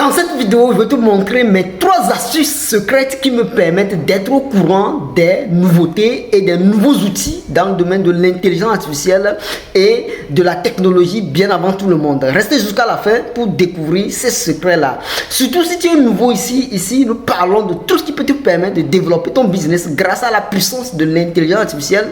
Dans cette vidéo, je vais te montrer mes 3 astuces secrètes qui me permettent d'être au courant des nouveautés et des nouveaux outils dans le domaine de l'intelligence artificielle et de la technologie bien avant tout le monde. Restez jusqu'à la fin pour découvrir ces secrets-là. Surtout si tu es nouveau ici, nous parlons de tout ce qui peut te permettre de développer ton business grâce à la puissance de l'intelligence artificielle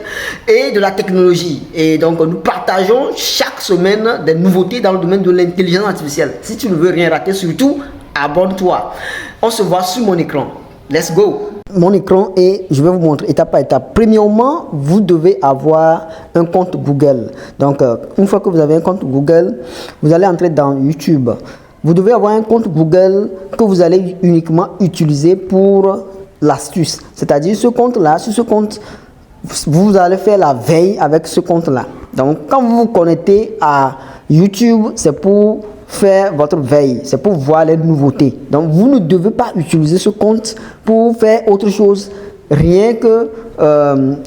et de la technologie. Et donc, nous partageons chaque semaine des nouveautés dans le domaine de l'intelligence artificielle. Si tu ne veux rien rater, surtout, abonne-toi. On se voit sur mon écran. Let's go. Mon écran et je vais vous montrer étape par étape. Premièrement, vous devez avoir un compte Google. Donc, une fois que vous avez un compte Google, vous allez entrer dans YouTube. Vous devez avoir un compte Google que vous allez uniquement utiliser pour l'astuce. C'est-à-dire ce compte-là, sur ce compte, vous allez faire la veille avec ce compte-là. Donc, quand vous vous connectez à YouTube, c'est pour faire votre veille, c'est pour voir les nouveautés. Donc, vous ne devez pas utiliser ce compte pour faire autre chose, rien que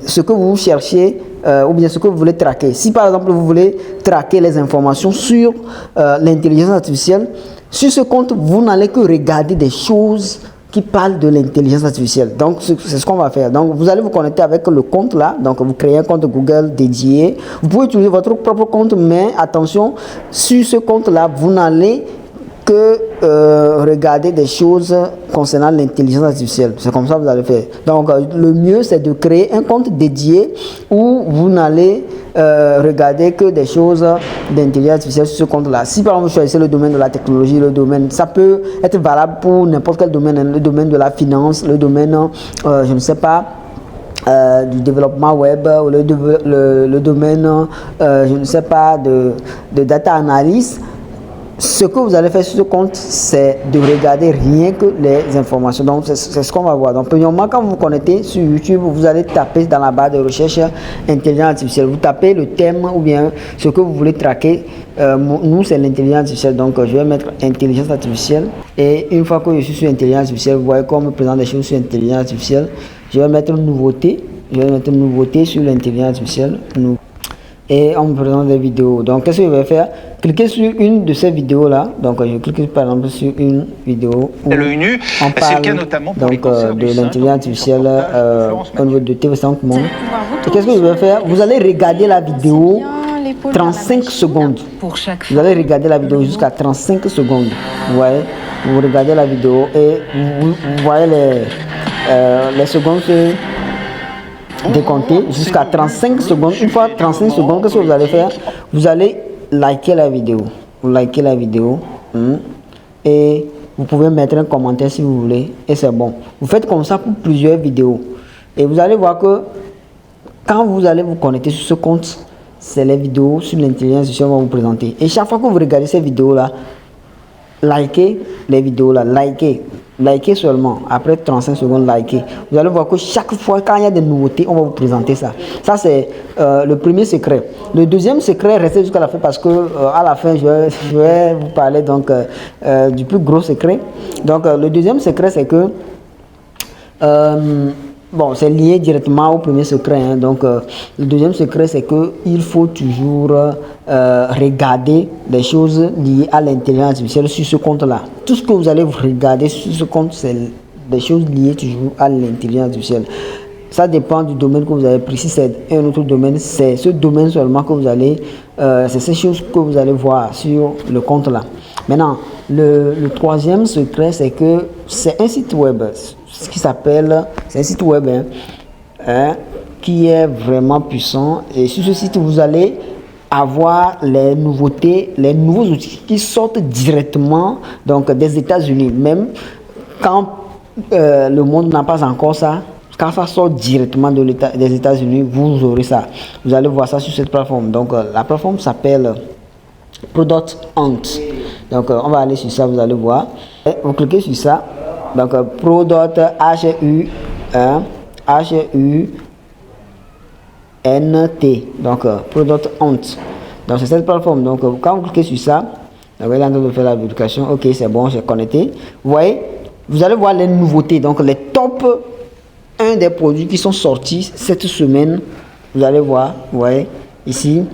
ce que vous cherchez ou bien ce que vous voulez traquer. Si par exemple, vous voulez traquer les informations sur l'intelligence artificielle, sur ce compte, vous n'allez que regarder des choses qui parle de l'intelligence artificielle. Donc, c'est ce qu'on va faire. Donc, vous allez vous connecter avec le compte là. Donc, vous créez un compte Google dédié. Vous pouvez utiliser votre propre compte, mais attention, sur ce compte là, vous n'allez que regarder des choses concernant l'intelligence artificielle. C'est comme ça que vous allez faire. Donc, le mieux, c'est de créer un compte dédié où vous n'allez regarder que des choses d'intelligence artificielle sur ce compte-là. Si par exemple vous choisissez le domaine de la technologie, le domaine, ça peut être valable pour n'importe quel domaine, le domaine de la finance, le domaine, je ne sais pas, du développement web, ou le domaine, je ne sais pas, de data analyst. Ce que vous allez faire sur ce compte, c'est de regarder rien que les informations. Donc, c'est ce qu'on va voir. Donc, premièrement, quand vous vous connectez sur YouTube, vous allez taper dans la barre de recherche intelligence artificielle. Vous tapez le thème ou bien ce que vous voulez traquer. Nous, c'est l'intelligence artificielle. Donc, je vais mettre intelligence artificielle. Et une fois que je suis sur intelligence artificielle, vous voyez qu'on me présente des choses sur intelligence artificielle. Je vais mettre nouveauté. Je vais mettre nouveauté sur l'intelligence artificielle. Et on me présente des vidéos. Donc, qu'est-ce que je vais faire? Cliquez sur une de ces vidéos-là. Donc, je clique par exemple sur une vidéo où l'ONU, on parle donc, de l'intelligence artificielle au niveau de TV5 Monde. Et qu'est-ce que je vais faire? Vous allez regarder la vidéo 35 secondes. Vous allez regarder la vidéo jusqu'à 35 secondes. Vous voyez? Vous regardez la vidéo et vous voyez les secondes décompter jusqu'à 35 secondes. Une fois 35 secondes, qu'est-ce que vous allez faire? Vous allez liker la vidéo. Vous likez la vidéo et vous pouvez mettre un commentaire si vous voulez et c'est bon. Vous faites comme ça pour plusieurs vidéos et vous allez voir que quand vous allez vous connecter sur ce compte, c'est les vidéos sur l'intelligence artificielle qu'on va vous présenter. Et chaque fois que vous regardez ces vidéos-là, likez les vidéos là, likez seulement, après 35 secondes, likez. Vous allez voir que chaque fois quand il y a des nouveautés, on va vous présenter ça. Ça c'est le premier secret. Le deuxième secret, restez jusqu'à la fin parce que à la fin, je vais vous parler donc du plus gros secret. Donc le deuxième secret, c'est que bon, c'est lié directement au premier secret. Hein. Donc, le deuxième secret, c'est qu'il faut toujours regarder des choses liées à l'intelligence artificielle sur ce compte-là. Tout ce que vous allez regarder sur ce compte, c'est des choses liées toujours à l'intelligence artificielle. Ça dépend du domaine que vous avez pris. Si c'est un autre domaine, c'est ce domaine seulement que vous allez, c'est ces choses que vous allez voir sur le compte-là. Maintenant, le troisième secret, c'est que c'est un site web. Ce qui s'appelle, c'est un site web qui est vraiment puissant et sur ce site vous allez avoir les nouveautés, les nouveaux outils qui sortent directement donc des États-Unis, même quand le monde n'a pas encore ça. Quand ça sort directement des États-Unis, vous aurez ça. Vous allez voir ça sur cette plateforme. Donc la plateforme s'appelle Product Hunt. Donc on va aller sur ça, vous allez voir. Et vous cliquez sur ça. Donc Product H-U-N-T. Donc Product Hunt. Donc c'est cette plateforme. Donc quand vous cliquez sur ça, vous allez en train de faire la vérification. Ok, c'est bon, j'ai connecté. Vous voyez, vous allez voir les nouveautés. Donc les top 1 des produits qui sont sortis cette semaine. Vous allez voir, vous voyez, ici,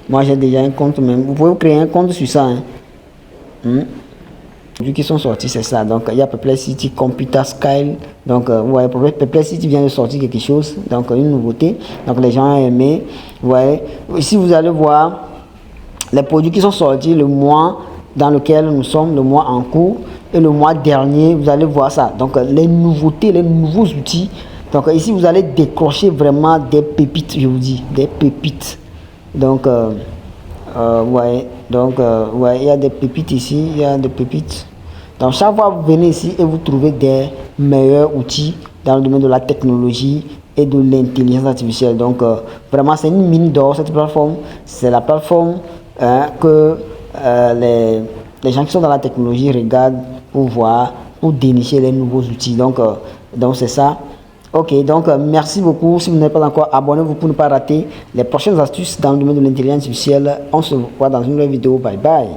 moi j'ai déjà un compte même. Vous pouvez créer un compte sur ça. Hein. Vu qu'ils sont sortis, c'est ça. Donc, il y a Perplexity Computer Scale. Donc, ouais, Perplexity vient de sortir quelque chose. Donc, une nouveauté. Donc, les gens ont aimé. Ouais. Ici, vous allez voir les produits qui sont sortis le mois dans lequel nous sommes, le mois en cours. Et le mois dernier, vous allez voir ça. Donc, les nouveautés, les nouveaux outils. Donc, ici, vous allez décrocher vraiment des pépites, je vous dis. Des pépites. Donc, ouais. Donc, ouais, il y a des pépites ici. Il y a des pépites. Donc, chaque fois, vous venez ici et vous trouvez des meilleurs outils dans le domaine de la technologie et de l'intelligence artificielle. Donc, vraiment, c'est une mine d'or, cette plateforme. C'est la plateforme que les gens qui sont dans la technologie regardent pour voir, pour dénicher les nouveaux outils. Donc c'est ça. Ok, donc merci beaucoup. Si vous n'êtes pas encore, abonnez-vous pour ne pas rater les prochaines astuces dans le domaine de l'intelligence artificielle. On se voit dans une nouvelle vidéo. Bye bye.